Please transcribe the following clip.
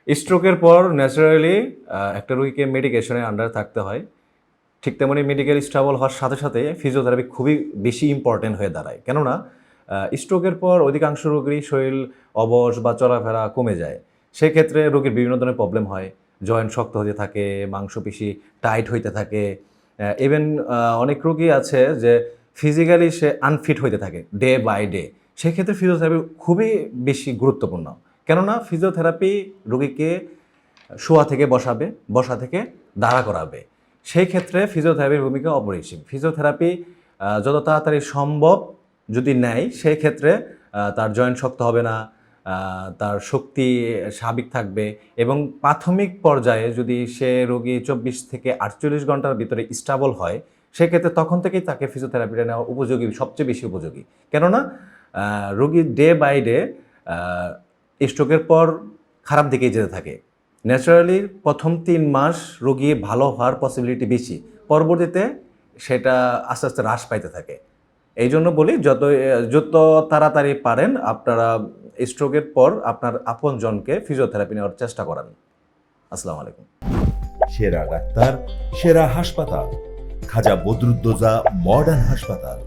স্ট্রোকের পর ন্যাচারালি একটা রোগীকে মেডিকেশনের আন্ডার থাকতে হয়। ঠিক তেমনি মেডিকেল স্টেবল হওয়ার সাথে সাথে ফিজিওথেরাপি খুবই বেশি ইম্পর্টেন্ট হয়ে দাঁড়ায়। কেননা স্ট্রোকের পর অধিকাংশ রোগীরই শরীর অবশ বা চলাফেরা কমে যায়। সেক্ষেত্রে রোগীর বিভিন্ন ধরনের প্রবলেম হয়। জয়েন্ট শক্ত হতে থাকে, মাংসপেশি টাইট হইতে থাকে। ইভেন অনেক রোগী আছে যে ফিজিক্যালি সে আনফিট হইতে থাকে ডে বাই ডে। সেক্ষেত্রে ফিজিওথেরাপি খুবই বেশি গুরুত্বপূর্ণ। কেননা ফিজিওথেরাপি রোগীকে শোয়া থেকে বসাবে, বসা থেকে দাঁড়া করাবে। সেই ক্ষেত্রে ফিজিওথেরাপির ভূমিকা অপরিসীম। ফিজিওথেরাপি যত তাড়াতাড়ি সম্ভব যদি নেয়, সেই ক্ষেত্রে তার জয়েন্ট শক্ত হবে না, তার শক্তি স্বাভাবিক থাকবে এবং প্রাথমিক পর্যায়ে যদি সে রোগী ২৪ থেকে ৪৮ ঘন্টার ভিতরে স্টেবল হয়, সেক্ষেত্রে তখন থেকেই তাকে ফিজিওথেরাপিটা নেওয়া উপযোগী, সবচেয়ে বেশি উপযোগী। কেননা রোগী ডে বাই ডে স্ট্রোকের পর খারাপ দিকেই যেতে থাকে। ন্যাচারালি প্রথম ৩ মাস রোগী ভালো হওয়ার পসিবিলিটি বেশি, পরবর্তীতে সেটা আস্তে আস্তে হ্রাস পাইতে থাকে। এই জন্য বলি যত তাড়াতাড়ি পারেন আপনারা স্ট্রোকের পর আপনার আপনজনকে ফিজিওথেরাপি নেওয়ার চেষ্টা করান। আসসালামু আলাইকুম। সেরা ডাক্তার, সেরা হাসপাতাল, খাজা বদরুদ্দোজা মডার্ন হাসপাতাল।